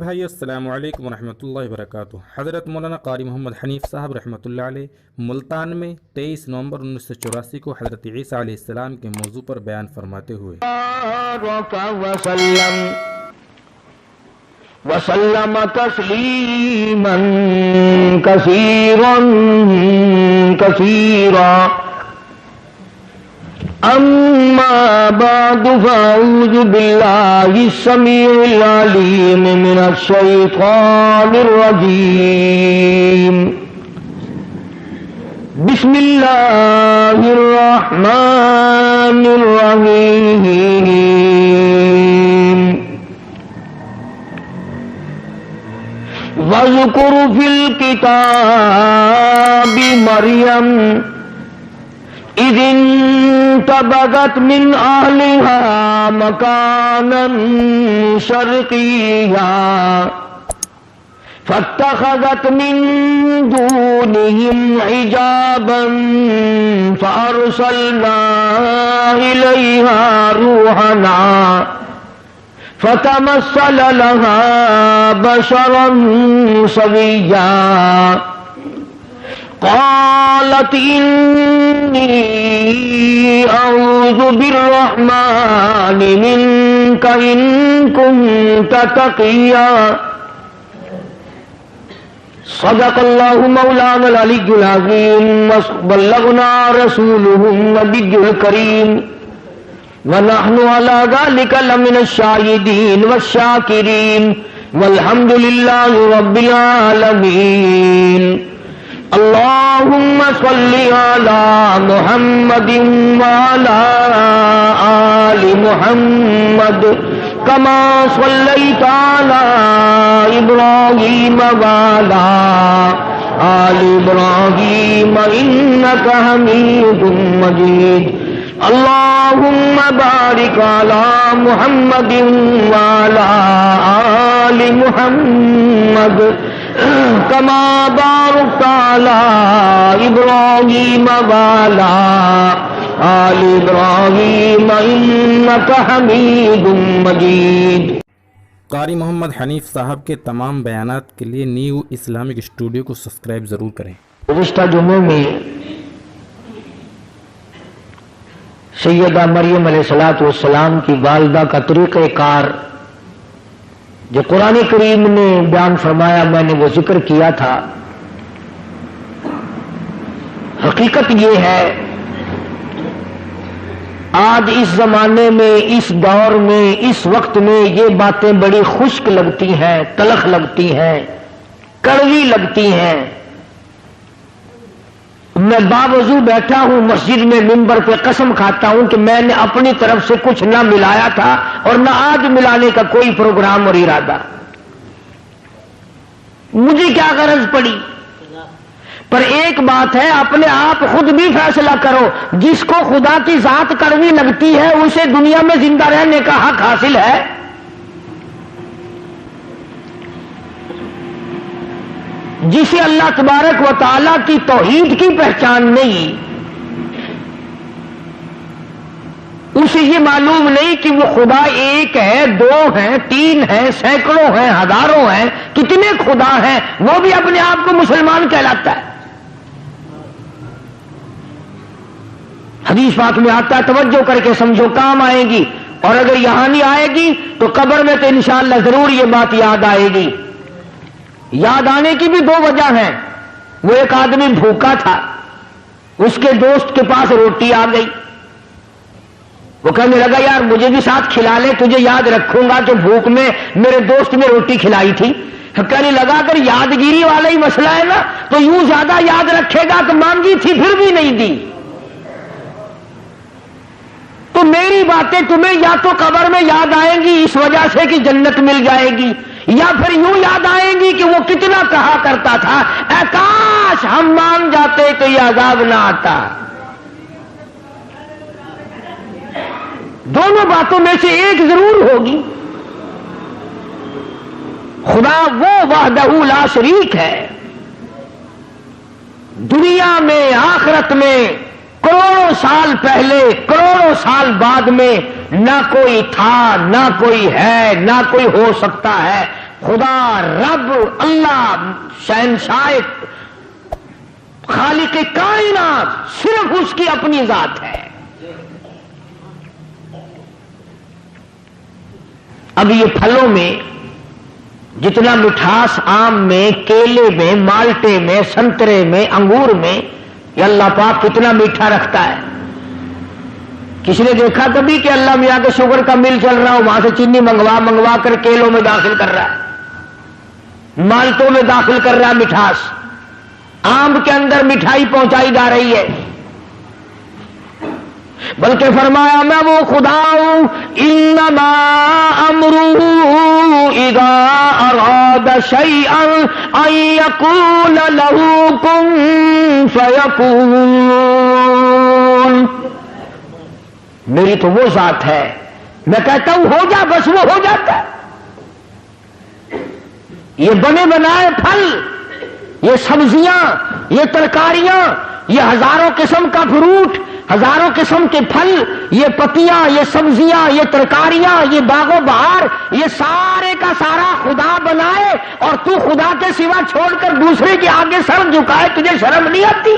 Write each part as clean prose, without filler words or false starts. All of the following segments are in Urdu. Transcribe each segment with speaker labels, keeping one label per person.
Speaker 1: بھائی السلام علیکم ورحمۃ اللہ وبرکاتہ۔ حضرت مولانا قاری محمد حنیف صاحب رحمۃ اللہ علیہ ملتان میں 23 نومبر 1984 کو حضرت عیسیٰ علیہ السلام کے موضوع پر بیان فرماتے ہوئے
Speaker 2: وسلم تسلیما کثیرا کثیرا اما بعد فاعوذ باللہ السمیع العلیم من الشیطان الرجیم بسم اللہ الرحمن الرحیم وَاذْكُرْ فِي الْكِتَابِ مَرْيَمَ إِذِ انتبذت من أهلها مكانا شرقيا فاتخذت من دونهم حجابا فأرسلنا إليها روحنا فتمثل لها بشرا سويا قالت إني أعوذ بالرحمن منك إن كنت تقيا صدق الله مولانا العلي العظيم وبلغنا رسوله النبي الكريم ونحن على ذلك لمن الشاهدين والشاكرين والحمد لله رب العالمين اللهم صل على محمد وعلى آل محمد كما صليت على إبراهيم وعلى آل إبراهيم إنك حميد مجيد اللهم بارك على محمد وعلى آل محمد كما باركت على إبراهيم وعلى آل إبراهيم إنك حميد مجيد۔
Speaker 1: قاری محمد حنیف صاحب کے تمام بیانات کے لیے نیو اسلامک اسٹوڈیو کو سبسکرائب ضرور کریں۔
Speaker 2: گزشتہ جمعے میں سیدہ مریم علیہ السلام کی والدہ کا طریقہ کار جو قرآن کریم نے بیان فرمایا میں نے وہ ذکر کیا تھا۔ حقیقت یہ ہے آج اس زمانے میں، اس دور میں، اس وقت میں یہ باتیں بڑی خشک لگتی ہیں، تلخ لگتی ہیں، کڑوی لگتی ہیں۔ میں باوضو بیٹھا ہوں مسجد میں منبر پہ، قسم کھاتا ہوں کہ میں نے اپنی طرف سے کچھ نہ ملایا تھا اور نہ آج ملانے کا کوئی پروگرام اور ارادہ۔ مجھے کیا غرض پڑی؟ پر ایک بات ہے، اپنے آپ خود بھی فیصلہ کرو، جس کو خدا کی ذات کڑوی لگتی ہے اسے دنیا میں زندہ رہنے کا حق حاصل ہے؟ جسے اللہ تبارک و تعالیٰ کی توحید کی پہچان نہیں، اسے یہ معلوم نہیں کہ وہ خدا ایک ہے، دو ہیں، تین ہیں، سینکڑوں ہیں، ہزاروں ہیں، کتنے خدا ہیں، وہ بھی اپنے آپ کو مسلمان کہلاتا ہے۔ حدیث پاک میں آتا ہے، توجہ کر کے سمجھو، کام آئے گی، اور اگر یہاں نہیں آئے گی تو قبر میں تو انشاءاللہ ضرور یہ بات یاد آئے گی۔ یاد آنے کی بھی دو وجہ ہیں۔ وہ ایک آدمی بھوکا تھا، اس کے دوست کے پاس روٹی آ گئی، وہ کہنے لگا یار مجھے بھی ساتھ کھلا لے، تجھے یاد رکھوں گا کہ بھوک میں میرے دوست نے روٹی کھلائی تھی۔ کہنے لگا اگر یادگیری والا ہی مسئلہ ہے نا تو یوں زیادہ یاد رکھے گا کہ مانگی تھی پھر بھی نہیں دی۔ تو میری باتیں تمہیں یا تو قبر میں یاد آئیں گی اس وجہ سے کہ جنت مل جائے گی، یا پھر یوں یاد آئیں گی کہ وہ کتنا کہا کرتا تھا اے کاش ہم مان جاتے تو یہ عذاب نہ آتا۔ دونوں باتوں میں سے ایک ضرور ہوگی۔ خدا وہ وحدہ لا شریک ہے، دنیا میں آخرت میں کروڑوں سال پہلے کروڑوں سال بعد میں نہ کوئی تھا، نہ کوئی ہے، نہ کوئی ہو سکتا ہے، خدا رب اللہ شہنشاہ خالق کائنات صرف اس کی اپنی ذات ہے۔ اب یہ پھلوں میں جتنا مٹھاس آم میں، کیلے میں، مالٹے میں، سنترے میں، انگور میں، یہ اللہ پاک کتنا میٹھا رکھتا ہے۔ کسی نے دیکھا کبھی کہ اللہ میاں کے شوگر کا مل چل رہا ہو، وہاں سے چینی منگوا کر کیلوں میں داخل کر رہا ہے، مالٹوں میں داخل کر رہا ہے مٹھاس، آم کے اندر مٹھائی پہنچائی جا رہی ہے، بلکہ فرمایا میں وہ خدا ہوں انما امرہ اذا اراد شیئا ان یقول له کن فیکون، میری تو وہ ذات ہے، میں کہتا ہوں ہو جا، بس وہ ہو جاتا ہے۔ یہ بنے بنائے پھل، یہ سبزیاں، یہ ترکاریاں، یہ ہزاروں قسم کا فروٹ، ہزاروں قسم کے پھل، یہ پتیاں، یہ سبزیاں، یہ ترکاریاں، یہ باغ و بہار، یہ سارے کا سارا خدا بنائے اور تو خدا کے سوا چھوڑ کر دوسرے کے آگے سر جھکائے، تجھے شرم نہیں آتی؟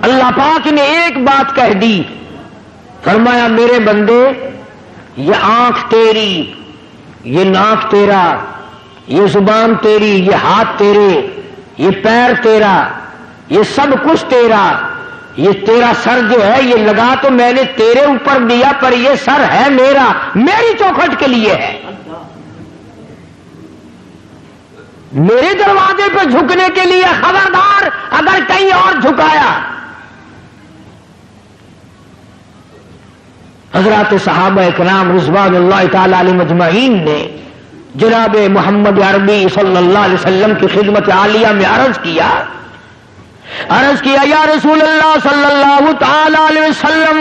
Speaker 2: اللہ پاک نے ایک بات کہہ دی، فرمایا میرے بندے یہ آنکھ تیری، یہ ناک تیرا، یہ زبان تیری، یہ ہاتھ تیرے، یہ پیر تیرا، یہ سب کچھ تیرا، یہ تیرا سر جو ہے یہ لگا تو میں نے تیرے اوپر دیا، پر یہ سر ہے میرا، میری چوکھٹ کے لیے ہے، میرے دروازے پہ جھکنے کے لیے، خبردار اگر کہیں اور جھکایا۔ حضرات صحابہ اکرام رضوان اللہ تعالی علیہ مجمعین نے جناب محمد عربی صلی اللہ علیہ وسلم کی خدمت عالیہ میں عرض کیا یا رسول اللہ صلی اللہ تعالی علیہ وسلم،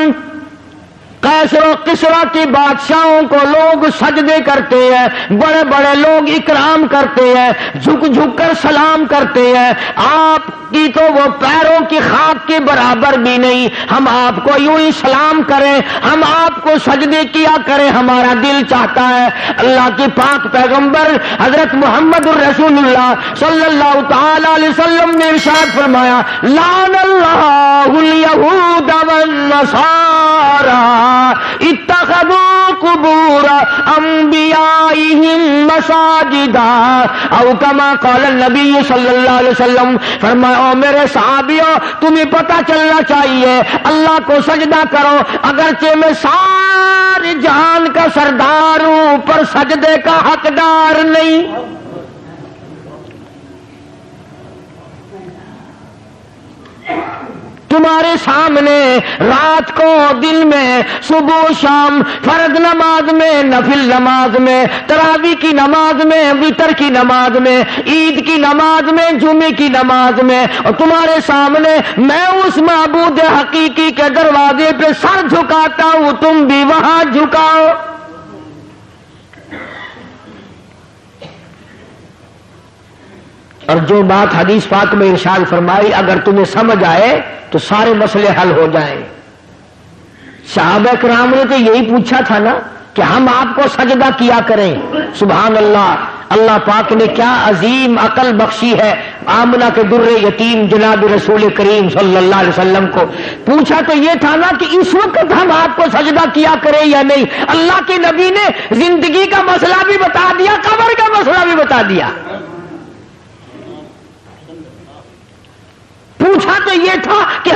Speaker 2: قیصر و کسریٰ کی بادشاہوں کو لوگ سجدے کرتے ہیں، بڑے بڑے لوگ اکرام کرتے ہیں، جھک جھک کر سلام کرتے ہیں، آپ کی تو وہ پیروں کی خاک کے برابر بھی نہیں، ہم آپ کو یوں ہی سلام کریں، ہم آپ کو سجدے کیا کریں، ہمارا دل چاہتا ہے۔ اللہ کی پاک پیغمبر حضرت محمد الرسول اللہ صلی اللہ تعالی علیہ وسلم نے ارشاد فرمایا لعن اللہ الیہود والنصارى اتخذوا قبور انبیائہم مساجدا او کما قال النبی صلی اللہ علیہ وسلم، فرمایا او میرے صحابیوں تمہیں پتہ چلنا چاہیے اللہ کو سجدہ کرو، اگرچہ میں سارے جہان کا سردار ہوں پر سجدے کا حقدار نہیں۔ تمہارے سامنے رات کو دن میں صبح شام فرض نماز میں نفل نماز میں تراویح کی نماز میں وتر کی نماز میں عید کی نماز میں جمعے کی نماز میں، اور تمہارے سامنے میں اس معبود حقیقی کے دروازے پہ سر جھکاتا ہوں، تم بھی وہاں جھکاؤ۔ اور جو بات حدیث پاک میں ارشاد فرمائی اگر تمہیں سمجھ آئے تو سارے مسئلے حل ہو جائیں۔ صحابہ کرام نے تو یہی پوچھا تھا نا کہ ہم آپ کو سجدہ کیا کریں، سبحان اللہ، اللہ پاک نے کیا عظیم عقل بخشی ہے۔ آمنہ کے در یتیم جناب رسول کریم صلی اللہ علیہ وسلم کو پوچھا تو یہ تھا نا کہ اس وقت ہم آپ کو سجدہ کیا کریں یا نہیں، اللہ کے نبی نے زندگی کا مسئلہ بھی بتا دیا، قبر کا مسئلہ بھی بتا دیا۔ پوچھا تو یہ تھا کہ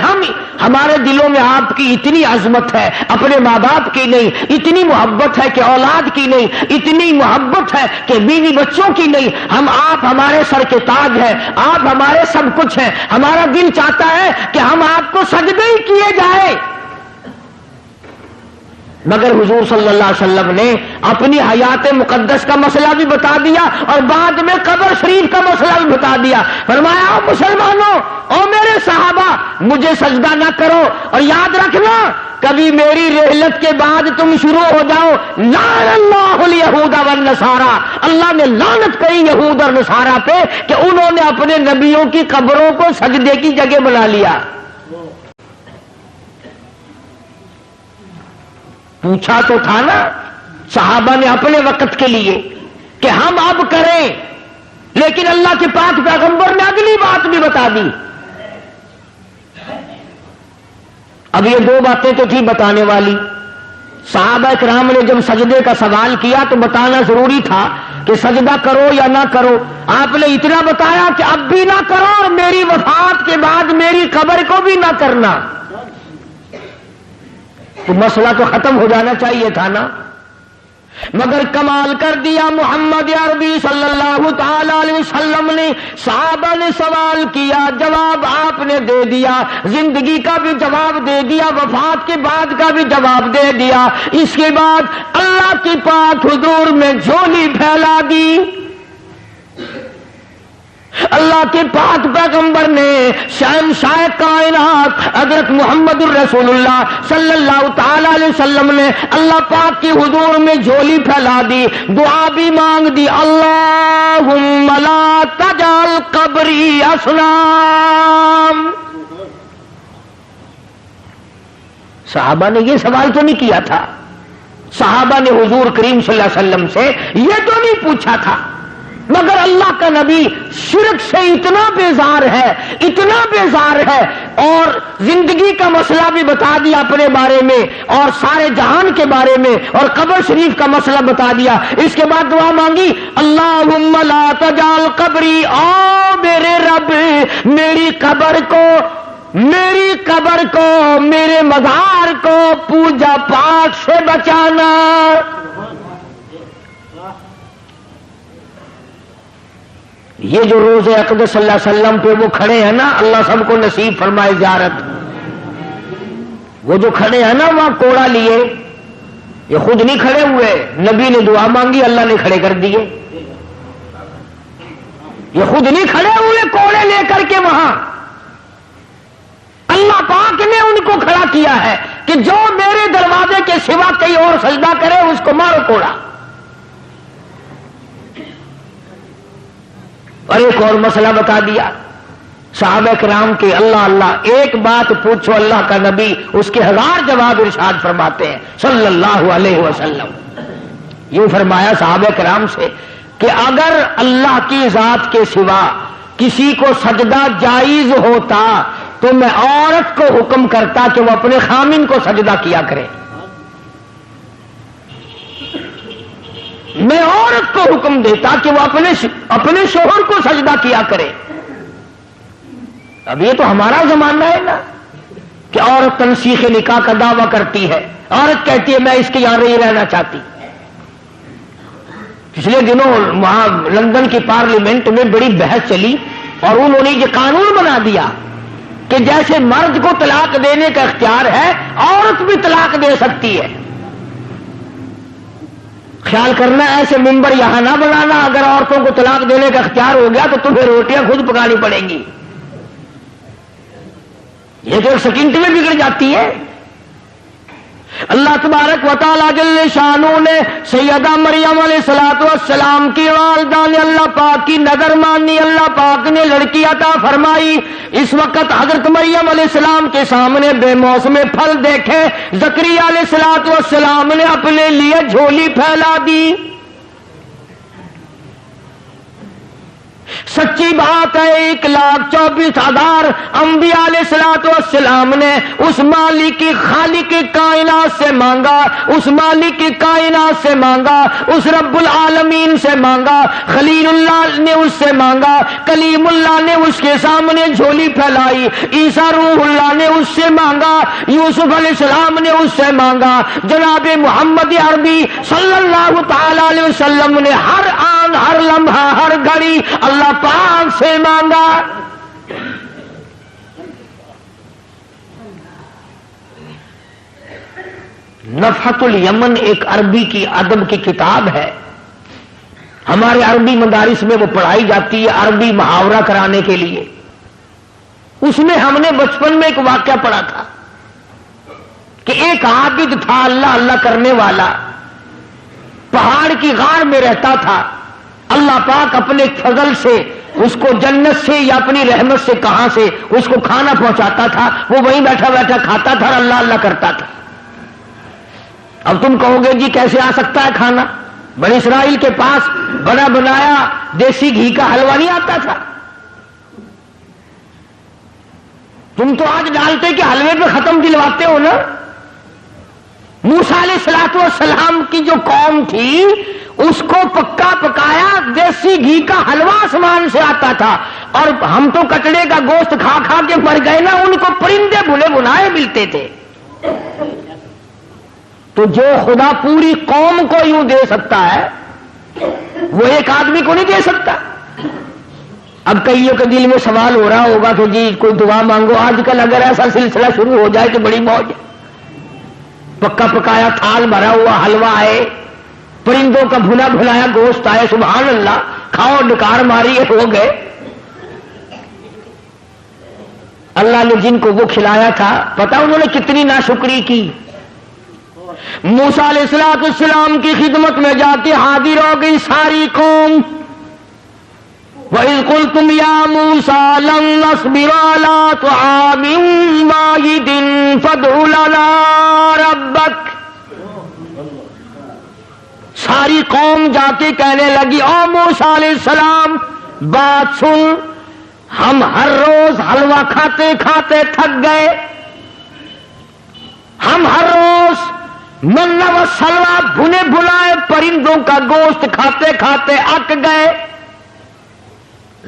Speaker 2: ہمارے دلوں میں آپ کی اتنی عظمت ہے، اپنے ماں باپ کی نہیں، اتنی محبت ہے کہ اولاد کی نہیں، اتنی محبت ہے کہ بیوی بچوں کی نہیں، آپ ہمارے سر کے تاج ہیں، آپ ہمارے سب کچھ ہیں، ہمارا دل چاہتا ہے کہ ہم آپ کو سجدے ہی کیے جائے۔ مگر حضور صلی اللہ علیہ وسلم نے اپنی حیات مقدس کا مسئلہ بھی بتا دیا اور بعد میں قبر شریف کا مسئلہ بھی بتا دیا۔ فرمایا او مسلمانوں، او میرے صحابہ، مجھے سجدہ نہ کرو، اور یاد رکھنا کبھی میری رحلت کے بعد تم شروع ہو جاؤ لعن اللہ الیہود والنصارى، اللہ نے لعنت کہی یہود اور نصارہ پہ کہ انہوں نے اپنے نبیوں کی قبروں کو سجدے کی جگہ بنا لیا۔ پوچھا تو تھا نا صحابہ نے اپنے وقت کے لیے کہ ہم اب کریں، لیکن اللہ کے پاک پیغمبر نے اگلی بات بھی بتا دی. اب یہ دو باتیں تو تھی بتانے والی. صحابہ کرام نے جب سجدے کا سوال کیا تو بتانا ضروری تھا کہ سجدہ کرو یا نہ کرو. آپ نے اتنا بتایا کہ اب بھی نہ کرو اور میری وفات کے بعد میری قبر کو بھی نہ کرنا. تو مسئلہ تو ختم ہو جانا چاہیے تھا نا. مگر کمال کر دیا محمد عربی صلی اللہ تعالی علیہ وسلم نے. صحابہ نے سوال کیا، جواب آپ نے دے دیا، زندگی کا بھی جواب دے دیا، وفات کے بعد کا بھی جواب دے دیا. اس کے بعد اللہ کی پاک حضور میں جھولی پھیلا دی. اللہ کے پاک پیغمبر نے شہنشاہ کائنات حضرت محمد الرسول اللہ صلی اللہ تعالی علیہ وسلم نے اللہ پاک کی حضور میں جھولی پھیلا دی، دعا بھی مانگ دی، اللہم لا تجعل قبری اصنام. صحابہ نے یہ سوال تو نہیں کیا تھا. صحابہ نے حضور کریم صلی اللہ علیہ وسلم سے یہ تو نہیں پوچھا تھا. مگر اللہ کا نبی شرک سے اتنا بیزار ہے، اتنا بیزار ہے، اور زندگی کا مسئلہ بھی بتا دیا اپنے بارے میں اور سارے جہان کے بارے میں، اور قبر شریف کا مسئلہ بتا دیا. اس کے بعد دعا مانگی، اللہم لا تجعل قبری، او میرے رب میری قبر کو، میرے مزار کو پوجا پاٹ سے بچانا. یہ جو روز اقدس صلی اللہ علیہ وسلم پہ وہ کھڑے ہیں نا، اللہ سب کو نصیب فرمائے زیارت. وہ جو کھڑے ہیں نا وہاں کوڑا لیے، یہ خود نہیں کھڑے ہوئے، نبی نے دعا مانگی اللہ نے کھڑے کر دیے. یہ خود نہیں کھڑے ہوئے کوڑے لے کر کے وہاں، اللہ پاک نے ان کو کھڑا کیا ہے کہ جو میرے دروازے کے سوا کہیں اور سجدہ کرے اس کو مارو کوڑا. اور ایک اور مسئلہ بتا دیا صحابہ کرام کے، اللہ اللہ ایک بات پوچھو اللہ کا نبی اس کے 1000 جواب ارشاد فرماتے ہیں صلی اللہ علیہ وسلم. یوں فرمایا صحابہ کرام سے کہ اگر اللہ کی ذات کے سوا کسی کو سجدہ جائز ہوتا تو میں عورت کو حکم کرتا کہ وہ اپنے خامن کو سجدہ کیا کرے. میں عورت کو حکم دیتا کہ وہ اپنے شوہر کو سجدہ کیا کرے. اب یہ تو ہمارا زمانہ ہے نا کہ عورت تنسیخ نکاح کا دعویٰ کرتی ہے، عورت کہتی ہے میں اس کے یہاں نہیں رہنا چاہتی. پچھلے دنوں وہاں لندن کی پارلیمنٹ میں بڑی بحث چلی اور انہوں نے یہ قانون بنا دیا کہ جیسے مرد کو طلاق دینے کا اختیار ہے عورت بھی طلاق دے سکتی ہے. خیال کرنا ایسے ممبر یہاں نہ بنانا، اگر عورتوں کو طلاق دینے کا اختیار ہو گیا تو تمہیں روٹیاں خود پکانی پڑیں گی. یہ تو ایک سیکنڈ میں بگڑ جاتی ہے. اللہ تبارک و تعالیٰ جل شانہ نے سیدہ مریم علیہ السلام کی والدہ نے اللہ پاک کی نظر مانی، اللہ پاک نے لڑکی عطا فرمائی. اس وقت حضرت مریم علیہ السلام کے سامنے بے موسم پھل دیکھے، زکریا علیہ السلام نے اپنے لیے جھولی پھیلا دی. سچی بات ہے 1,24,000 انبیاء علیہ السلام نے اس مالک کی خالق کائنات سے مانگا، اس مالک کی کائنات سے مانگا، اس رب العالمین سے مانگا. خلیل اللہ نے اس سے مانگا، کلیم اللہ نے اس کے سامنے جھولی پھیلائی، عیسیٰ روح اللہ نے اس سے مانگا، یوسف علیہ السلام نے اس سے مانگا. جناب محمد عربی صلی اللہ تعالی علیہ وسلم نے ہر آن، ہر لمحہ، ہر گھڑی اللہ پاک سے مانگا. نفحت الیمن ایک عربی کی ادب کی کتاب ہے، ہمارے عربی مدارس میں وہ پڑھائی جاتی ہے عربی محاورہ کرانے کے لیے. اس میں ہم نے بچپن میں ایک واقعہ پڑھا تھا کہ ایک عابد تھا اللہ اللہ کرنے والا، پہاڑ کی غار میں رہتا تھا. اللہ پاک اپنے فضل سے اس کو جنت سے یا اپنی رحمت سے کہاں سے اس کو کھانا پہنچاتا تھا، وہ وہیں بیٹھا بیٹھا کھاتا تھا اور اللہ اللہ کرتا تھا. اب تم کہو گے جی کیسے آ سکتا ہے کھانا؟ بنی اسرائیل کے پاس بنا بنایا دیسی گھی کا حلوہ نہیں آتا تھا؟ تم تو آج ڈالتے کہ حلوے پہ ختم دلواتے ہو نا۔ موسیٰ علیہ الصلوۃ والسلام کی جو قوم تھی اس کو پکا پکایا دیسی گھی کا حلوہ آسمان سے آتا تھا، اور ہم تو کٹڑے کا گوشت کھا کھا کے مر گئے نا، ان کو پرندے بھنے بنائے ملتے تھے۔ تو جو خدا پوری قوم کو یوں دے سکتا ہے وہ ایک آدمی کو نہیں دے سکتا۔ اب کئیوں کے دل میں سوال ہو رہا ہوگا کہ جی کوئی دعا مانگو، آج کل اگر ایسا سلسلہ شروع ہو جائے تو بڑی موج ہے۔ پکا پکایا تھال بھرا ہوا حلوہ آئے، پرندوں کا بھنا بھلایا گوشت آئے، سبحان اللہ، کھاؤ ڈکار ماری ہو گئے۔ اللہ نے جن کو وہ کھلایا تھا پتہ انہوں نے کتنی ناشکری کی۔ موسیٰ علیہ السلام کی خدمت میں جا کے حاضر ہو گئی ساری قوم۔ وَإِذْ قُلْتُمْ يَا مُوسَىٰ لَن نَّصْبِرَ عَلَىٰ طَعَامٍ وَاحِدٍ فَادْعُ لَنَا رَبَّكَ۔ ساری قوم جا کے کہنے لگی او موسیٰ علیہ السلام بات سن، ہم ہر روز حلوہ کھاتے کھاتے تھک گئے، ہم ہر روز منہ و سلوہ بھنے بھلائے پرندوں کا گوشت کھاتے کھاتے اک گئے۔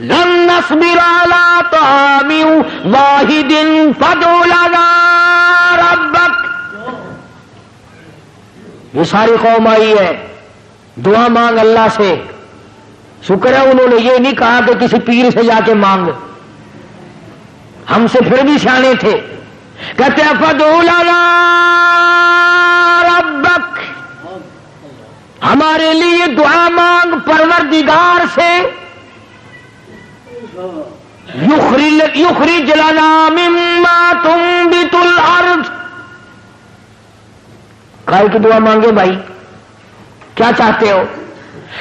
Speaker 2: لن نصبر علی طعام واحد فادع لنا ربک۔ یہ ساری قوم آئی ہے، دعا مانگ اللہ سے۔ شکر ہے انہوں نے یہ نہیں کہا کہ کسی پیر سے جا کے مانگ، ہم سے پھر بھی سیانے تھے۔ کہتے ہیں فادع لنا ربک، ہمارے لیے دعا مانگ پروردگار سے۔ یخرج لنا مما تنبت الارض، کائے کی دعا مانگے بھائی؟ کیا چاہتے ہو؟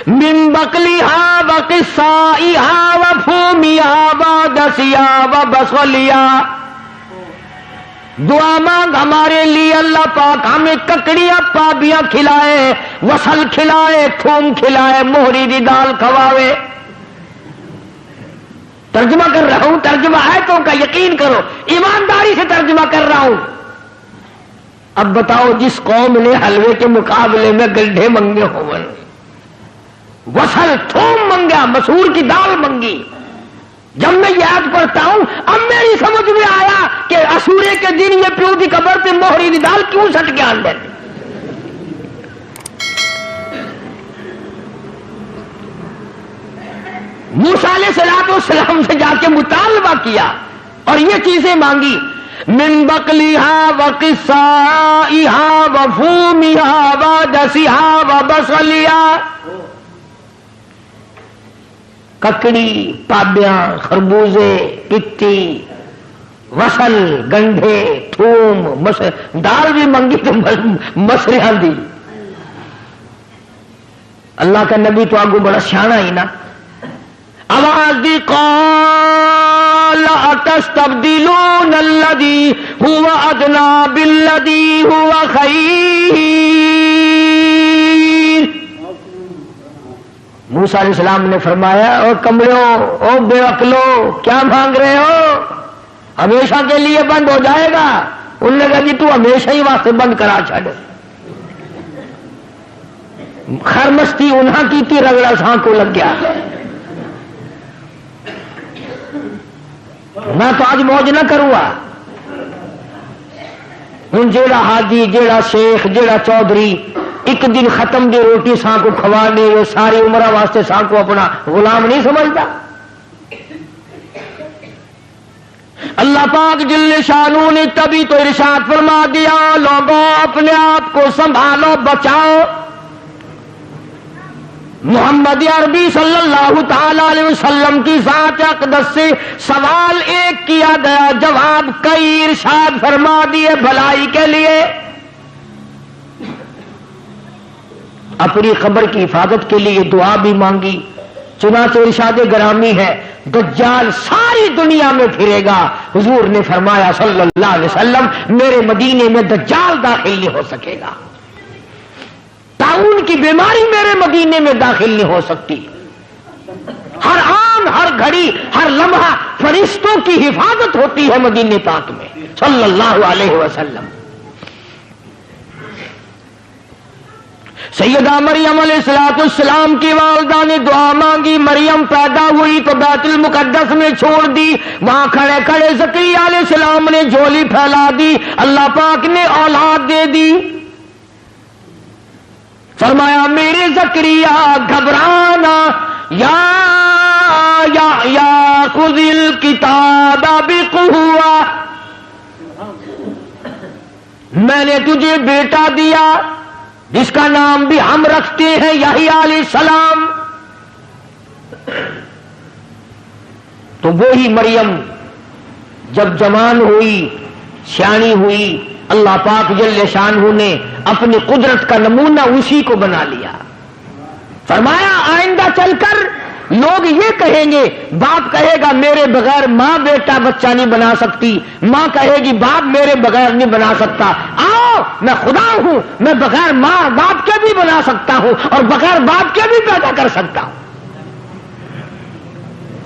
Speaker 2: من بقلها وقصائها وفومها وعدسها وبصلها، دعا مانگ ہمارے لیے اللہ پاک ہمیں ککڑیاں پابیاں کھلائے، وصل کھلائے، تھوم کھلائے، موہری دی دال کھواوے۔ ترجمہ کر رہا ہوں، ترجمہ آیتوں کا یقین کرو، ایمانداری سے ترجمہ کر رہا ہوں۔ اب بتاؤ جس قوم نے حلوے کے مقابلے میں گڈھے منگے ہوں، وصل تھوم منگا، مسور کی دال منگی، جب میں یاد پڑھتا ہوں اب میری سمجھ میں آیا کہ اسورے کے دن یہ پیو دی قبر پہ موہری دی دال کیوں سٹ کے آن دیتے۔ موسیٰ علیہ السلام سے جا کے مطالبہ کیا اور یہ چیزیں مانگی، من بقلها وقصائها وفومها وعدسها وبصلها، ککڑی، پابیاں، خربوزے، پتی، وصل، گنڈھے، تھوم، دال بھی منگی تو مسریاں دی۔ اللہ کا نبی تو آگو بڑا سیانا ہی نا، آواز دی قال اتستبدلون الذی هو ادنی بالذی هو خیر۔ موسیٰ علیہ السلام نے فرمایا او کملو، او بے عقلو، کیا مانگ رہے ہو؟ ہمیشہ کے لیے بند ہو جائے گا۔ انہوں نے کہا جی تو ہمیشہ ہی واسطے بند کرا چھڑ۔ خرمستی انہاں کی تھی، رگڑا ساں کو لگ گیا۔ میں تو آج موج نہ کروں گا۔ ہوں جیڑا حاجی، جیڑا شیخ، جیڑا چودھری ایک دن ختم دی روٹی ساں کو کھوانے، وہ ساری عمرہ واسطے ساں کو اپنا غلام نہیں سمجھتا۔ اللہ پاک جل شانو نے تبھی تو ارشاد فرما دیا لوگوں اپنے آپ کو سنبھالو، بچاؤ۔ محمد عربی صلی اللہ تعالی علیہ وسلم کی ذات اقدس سے سوال ایک کیا گیا، جواب کئی ارشاد فرما دیے بھلائی کے لیے۔ اپنی قبر کی حفاظت کے لیے دعا بھی مانگی، چنانچہ ارشاد گرامی ہے دجال ساری دنیا میں پھرے گا۔ حضور نے فرمایا صلی اللہ علیہ وسلم میرے مدینے میں دجال داخل نہیں ہو سکے گا۔ طاعون کی بیماری میرے مدینے میں داخل نہیں ہو سکتی. ہر آن، ہر گھڑی، ہر لمحہ فرشتوں کی حفاظت ہوتی ہے مدینے پاک میں صلی اللہ علیہ وسلم. سیدہ مریم علیہ السلام کی والدہ نے دعا مانگی. مریم پیدا ہوئی تو بیت المقدس میں چھوڑ دی. وہاں کھڑے کھڑے زکریا علیہ السلام نے جھولی پھیلا دی. اللہ پاک نے اولاد دے دی. فرمایا میرے زکریا گھبرانا، یا خذ الکتاب بقوہ، میں نے تجھے بیٹا دیا جس کا نام بھی ہم رکھتے ہیں یحییٰ علیہ السلام. تو وہی مریم جب جوان ہوئی، سیانی ہوئی، اللہ پاک جل شانہ نے اپنی قدرت کا نمونہ اسی کو بنا لیا. فرمایا آئندہ چل کر لوگ یہ کہیں گے، باپ کہے گا میرے بغیر ماں بیٹا بچہ نہیں بنا سکتی، ماں کہے گی باپ میرے بغیر نہیں بنا سکتا. آؤ میں خدا ہوں، میں بغیر ماں باپ کے بھی بنا سکتا ہوں اور بغیر باپ کے بھی پیدا کر سکتا ہوں.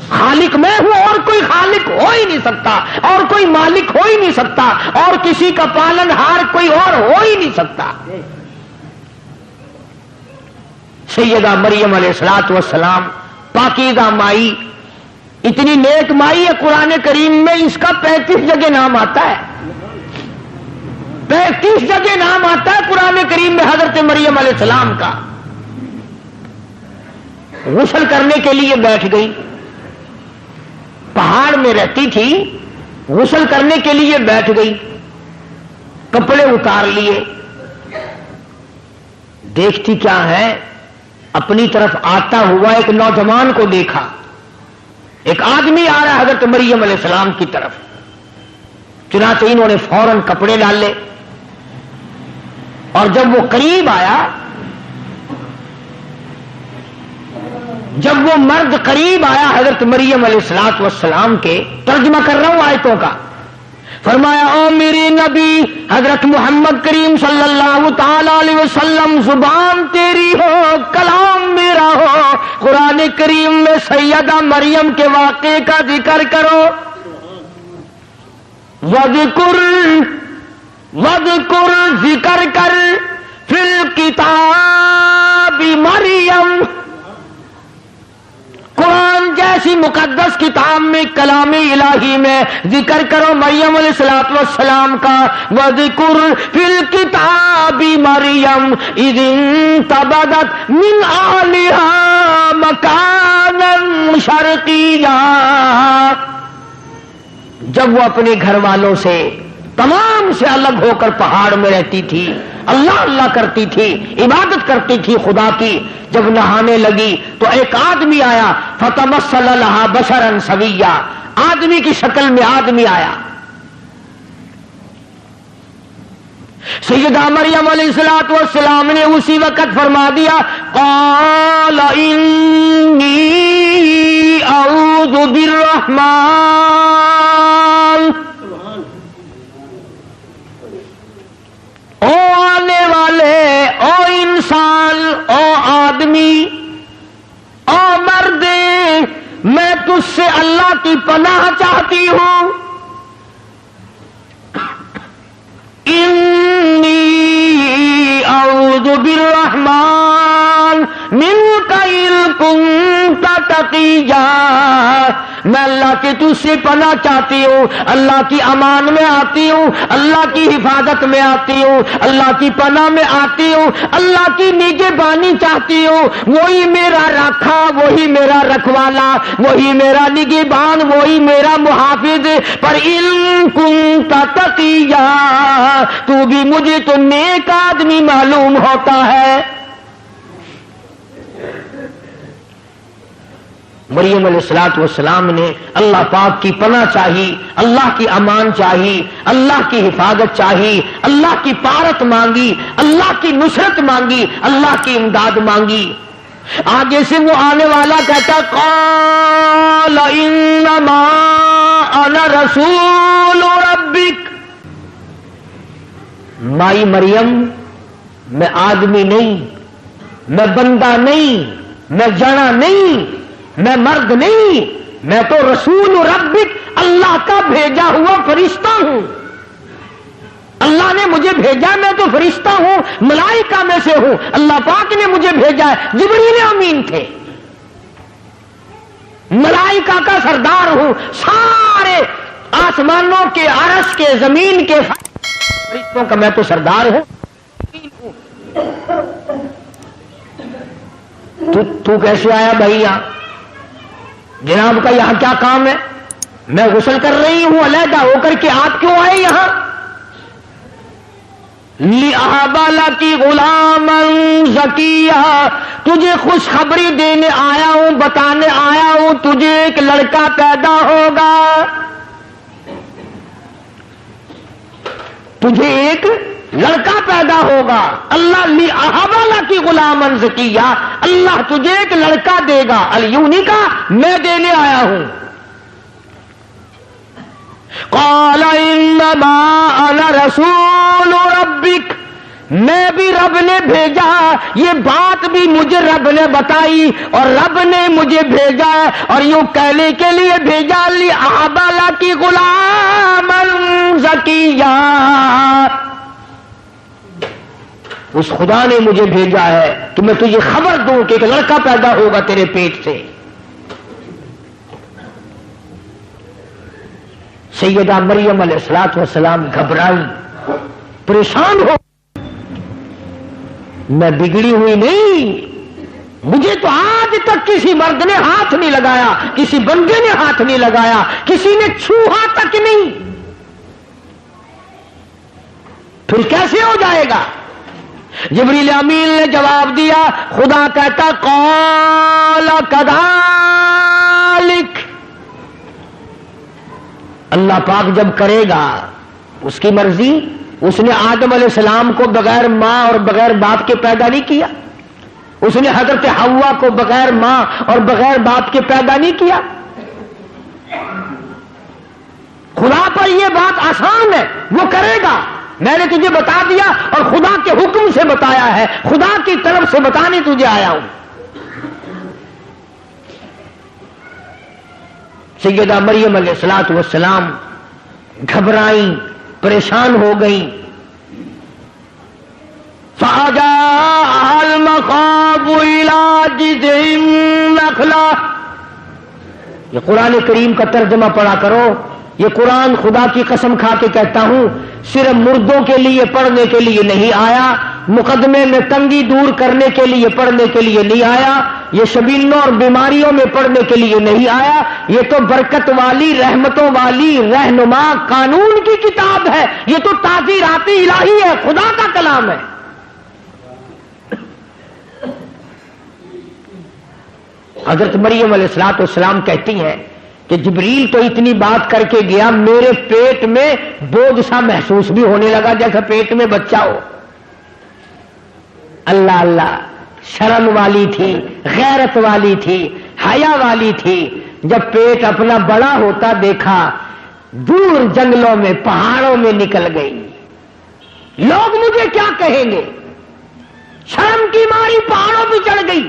Speaker 2: خالق میں ہوں اور کوئی خالق ہو ہی نہیں سکتا، اور کوئی مالک ہو ہی نہیں سکتا، اور کسی کا پالن ہار کوئی اور ہو ہی نہیں سکتا. سیدہ مریم علیہ السلام پاکیزہ مائی، اتنی نیک مائی ہے، قرآن کریم میں اس کا 35 جگہ نام آتا ہے. 35 جگہ نام آتا ہے قرآن کریم میں حضرت مریم علیہ السلام کا. غسل کرنے کے لیے بیٹھ گئی، پہاڑ میں رہتی تھی، غسل کرنے کے لیے بیٹھ گئی، کپڑے اتار لیے. دیکھتی کیا ہے، اپنی طرف آتا ہوا ایک نوجوان کو دیکھا. ایک آدمی آ رہا ہے حضرت مریم علیہ السلام کی طرف. چنانچہ انہوں نے فوراً کپڑے ڈالے، اور جب وہ قریب آیا، جب وہ مرد قریب آیا حضرت مریم علیہ السلام کے، ترجمہ کر رہا ہوں آیتوں کا، فرمایا او میرے نبی حضرت محمد کریم صلی اللہ تعالی علیہ وسلم، زبان تیری ہو، کلام میرا ہو، قرآن کریم میں سیدہ مریم کے واقعے کا ذکر کرو. وذکر ذکر کر فی الکتاب مریم، قرآن جیسی مقدس کتاب میں، کلام الہی میں ذکر کرو مریم علیہ السلام کا. وذکر فی الکتاب مریم اذ انتبذت من اہلہا مکانا شرقیا، جب وہ اپنے گھر والوں سے تمام سے الگ ہو کر پہاڑ میں رہتی تھی، اللہ اللہ کرتی تھی، عبادت کرتی تھی خدا کی. جب نہانے لگی تو ایک آدمی آیا، فتمثل لها بشرا سویا، آدمی کی شکل میں آدمی آیا. سیدہ مریم علیہ السلام نے اسی وقت فرما دیا، قال انی اعوذ بالرحمن، او آنے والے، او انسان، او آدمی، او مرد، میں تجھ سے اللہ کی پناہ چاہتی ہوں. انی اعوذ بالرحمن منک ان کنت تقیا، میں اللہ کے تجھ سے پناہ چاہتی ہوں، اللہ کی امان میں آتی ہوں، اللہ کی حفاظت میں آتی ہوں، اللہ کی پناہ میں آتی ہوں، اللہ کی نگہبانی چاہتی ہوں. وہی میرا رکھا، وہی میرا رکھوالا، وہی میرا نگہبان، وہی میرا محافظ. پر ان کنت تقیا، تو بھی مجھے تو نیک آدمی معلوم ہوتا ہے. مریم علیہ السلام نے اللہ پاک کی پناہ چاہی، اللہ کی امان چاہی، اللہ کی حفاظت چاہی، اللہ کی پارت مانگی، اللہ کی نصرت مانگی، اللہ کی امداد مانگی. آگے سے وہ آنے والا کہتا، قال انما انا رسول ربک، مائی مریم میں آدمی نہیں، میں بندہ نہیں، میں جنا نہیں، میں مرد نہیں، میں تو رسول ربک، اللہ کا بھیجا ہوا فرشتہ ہوں۔ اللہ نے مجھے بھیجا، میں تو فرشتہ ہوں، ملائکہ میں سے ہوں، اللہ پاک نے مجھے بھیجا ہے۔ جبریل امین تھے، ملائکہ کا سردار ہوں، سارے آسمانوں کے، عرش کے، زمین کے فرشتوں کا میں تو سردار ہوں۔ تو کیسے آیا بھائی یہاں؟ جناب کا یہاں کیا کام ہے؟ میں غسل کر رہی ہوں علیحدہ ہو کر کے، آپ کیوں آئے یہاں؟ لِأَهَبَ لَكِ غُلَامًا زَكِيًّا، تجھے خوشخبری دینے آیا ہوں، بتانے آیا ہوں، تجھے ایک لڑکا پیدا ہوگا، تجھے ایک لڑکا پیدا ہوگا۔ اللہ لِأَهَبَ لَكِ غُلَامًا زَكِيًّا، اللہ تجھے ایک لڑکا دے گا۔ یوں نہیں کہا میں دینے آیا ہوں۔ قال انما انا رسول ربک، میں بھی رب نے بھیجا، یہ بات بھی مجھے رب نے بتائی اور رب نے مجھے بھیجا ہے، اور یوں کہنے کے لیے بھیجا لِأَهَبَ لَكِ غُلَامًا زَكِيًّا، اس خدا نے مجھے بھیجا ہے کہ میں تجھے خبر دوں کہ ایک لڑکا پیدا ہوگا تیرے پیٹ سے۔ سیدہ مریم علیہ السلام گھبرائی، پریشان ہو، میں بگڑی ہوئی نہیں، مجھے تو آج تک کسی مرد نے ہاتھ نہیں لگایا، کسی بندے نے ہاتھ نہیں لگایا، کسی نے چھوہا تک نہیں، پھر کیسے ہو جائے گا؟ جبریل امین نے جواب دیا، خدا کہتا قال کذالک، اللہ پاک جب کرے گا اس کی مرضی۔ اس نے آدم علیہ السلام کو بغیر ماں اور بغیر باپ کے پیدا نہیں کیا، اس نے حضرت حوا کو بغیر ماں اور بغیر باپ کے پیدا نہیں کیا۔ خدا پر یہ بات آسان ہے، وہ کرے گا، میں نے تجھے بتا دیا اور خدا کے حکم سے بتایا ہے، خدا کی طرف سے بتانے تجھے آیا ہوں۔ سیدہ مریم علیہ السلام گھبرائیں، پریشان ہو گئیں۔ فَأَجَاءَهَا الْمَخَاضُ إِلَىٰ جِذْعِ النَّخْلَةِ، یہ قرآن کریم کا ترجمہ پڑھا کرو، یہ قرآن خدا کی قسم کھا کے کہتا ہوں صرف مردوں کے لیے پڑھنے کے لیے نہیں آیا، مقدمے میں تنگی دور کرنے کے لیے پڑھنے کے لیے نہیں آیا، یہ شبینوں اور بیماریوں میں پڑھنے کے لیے نہیں آیا، یہ تو برکت والی، رحمتوں والی، رہنما قانون کی کتاب ہے، یہ تو تعزیرات الہی ہے، خدا کا کلام ہے۔ حضرت مریم علیہ السلام کہتی ہیں کہ جبریل تو اتنی بات کر کے گیا، میرے پیٹ میں بوجھ سا محسوس بھی ہونے لگا جیسا پیٹ میں بچہ ہو۔ اللہ اللہ، شرم والی تھی، غیرت والی تھی، حیا والی تھی، جب پیٹ اپنا بڑا ہوتا دیکھا، دور جنگلوں میں پہاڑوں میں نکل گئی، لوگ مجھے کیا کہیں گے، شرم کی ماری پہاڑوں پہ چڑھ گئی۔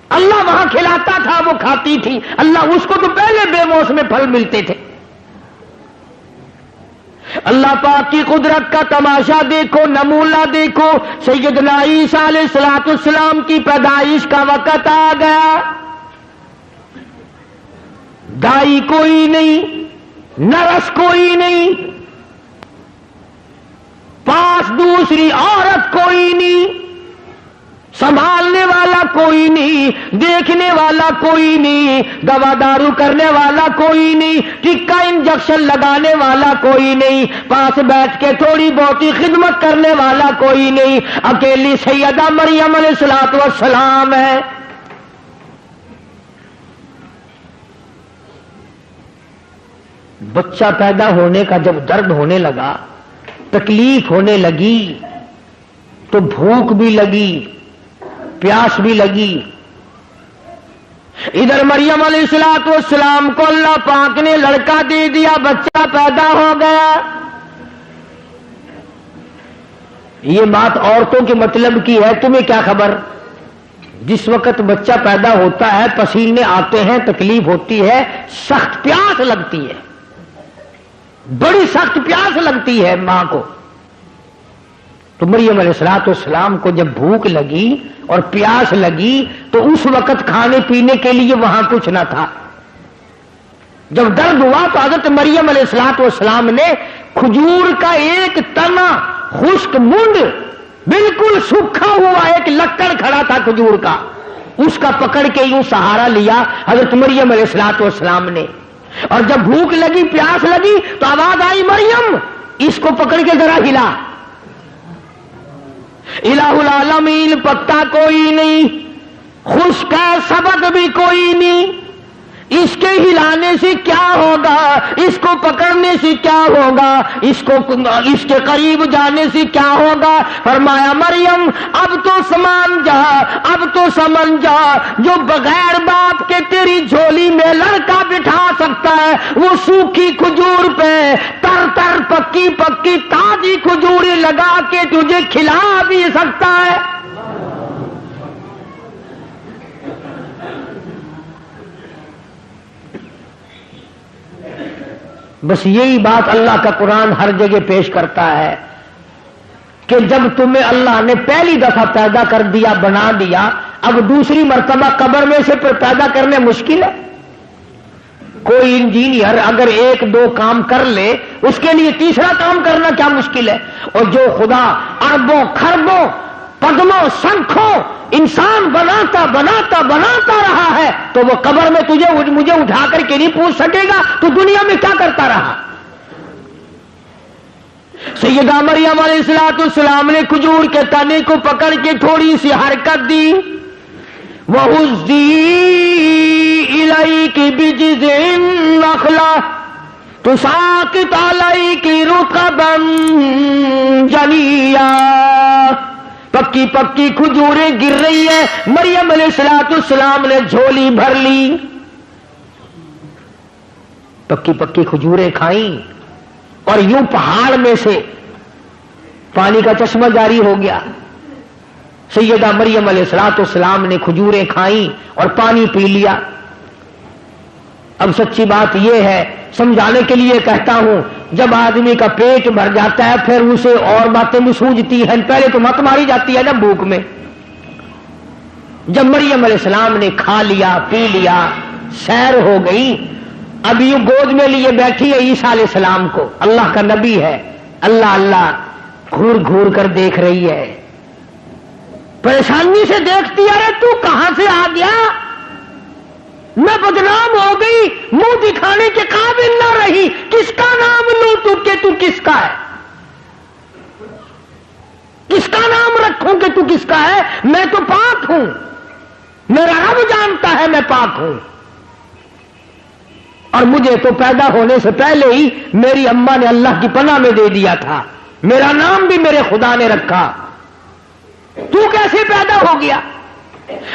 Speaker 2: اللہ وہاں کھلاتا تھا، وہ کھاتی تھی، اللہ اس کو تو پہلے بے موسم پھل ملتے تھے۔ اللہ پاک کی قدرت کا تماشا دیکھو، نمونہ دیکھو، سیدنا عیسیٰ علیہ السلام کی پیدائش کا وقت آ گیا، دائی کوئی نہیں، نرس کوئی نہیں، پاس دوسری عورت کوئی نہیں، سنبھالنے والا کوئی نہیں، دیکھنے والا کوئی نہیں، دوا دارو کرنے والا کوئی نہیں، ٹکا انجیکشن لگانے والا کوئی نہیں، پاس بیٹھ کے تھوڑی بہت خدمت کرنے والا کوئی نہیں، اکیلی سیدہ مریم علیہ السلام ہے۔ بچہ پیدا ہونے کا جب درد ہونے لگا، تکلیف ہونے لگی، تو بھوک بھی لگی، پیاس بھی لگی۔ ادھر مریم علیہ السلام کو اللہ پاک نے لڑکا دے دیا، بچہ پیدا ہو گیا۔ یہ بات عورتوں کے مطلب کی ہے، تمہیں کیا خبر؟ جس وقت بچہ پیدا ہوتا ہے پسینے آتے ہیں، تکلیف ہوتی ہے، سخت پیاس لگتی ہے، بڑی سخت پیاس لگتی ہے ماں کو. تو مریم علیہ السلام کو جب بھوک لگی اور پیاس لگی تو اس وقت کھانے پینے کے لیے وہاں کچھ نہ تھا. جب درد ہوا تو حضرت مریم علیہ السلام نے کھجور کا ایک تنا، خشک منڈ، بالکل سوکھا ہوا ایک لکڑ کھڑا تھا کھجور کا، اس کا پکڑ کے یوں سہارا لیا حضرت مریم علیہ السلام نے. اور جب بھوک لگی، پیاس لگی تو آواز آئی، مریم اس کو پکڑ کے ذرا ہلا. الہ العالمین پتا کوئی نہیں، خشک ہے سبق بھی کوئی نہیں، اس کے ہلانے سے کیا ہوگا، اس کو پکڑنے سے کیا ہوگا، اس کے قریب جانے سے کیا ہوگا. فرمایا مریم اب تو سمان جا، اب تو سمجھ جا، جو بغیر باپ کے تیری جھولی میں لڑکا بٹھا سکتا ہے وہ سوکھی کھجور پہ تر تر پکی پکی تازی کھجوریں لگا کے تجھے کھلا بھی سکتا ہے. بس یہی بات اللہ کا قرآن ہر جگہ پیش کرتا ہے کہ جب تمہیں اللہ نے پہلی دفعہ پیدا کر دیا، بنا دیا، اب دوسری مرتبہ قبر میں سے پیدا کرنے مشکل ہے. کوئی انجینئر اگر ایک دو کام کر لے اس کے لیے تیسرا کام کرنا کیا مشکل ہے. اور جو خدا اربوں خربوں پدموں سنکھوں انسان بناتا بناتا بناتا رہا ہے تو وہ قبر میں مجھے اٹھا کر کے نہیں پوچھ سکے گا تو دنیا میں کیا کرتا رہا. سیدہ مریم علیہ السلام نے کھجور کے تنے کو پکڑ کے تھوڑی سی حرکت دی. وَهُزِّي إِلَيْكِ بِجِذْعِ النَّخْلَةِ تُسَاقِطُ عَلَيْكِ رُطَبًا جَنِيًّا. پکی پکی کھجوریں گر رہی ہے، مریم علیہ السلام نے جھولی بھر لی، پکی پکی کھجوریں کھائیں اور یوں پہاڑ میں سے پانی کا چشمہ جاری ہو گیا. سیدہ مریم علیہ السلام نے کھجوریں کھائیں اور پانی پی لیا. اب سچی بات یہ ہے، سمجھانے کے لیے کہتا ہوں، جب آدمی کا پیٹ بھر جاتا ہے پھر اسے اور باتیں بھی سوجتی ہیں. پہلے تو مت ماری جاتی ہے نا بھوک میں. جب مریم علیہ السلام نے کھا لیا پی لیا، سیر ہو گئی، اب یوں گود میں لیے بیٹھی ہے عیسیٰ علیہ السلام کو، اللہ کا نبی ہے، اللہ اللہ گھور گھور کر دیکھ رہی ہے، پریشانی سے دیکھتی ہے. ارے تو کہاں سے آ گیا، میں بدنام ہو گئی، منہ دکھانے کے قابل نہ رہی، کس کا نام لوں تو کس کا ہے، کس کا نام رکھوں کہ تو کس کا ہے. میں تو پاک ہوں، میرا رب جانتا ہے میں پاک ہوں. اور مجھے تو پیدا ہونے سے پہلے ہی میری اماں نے اللہ کی پناہ میں دے دیا تھا، میرا نام بھی میرے خدا نے رکھا، تو کیسے پیدا ہو گیا.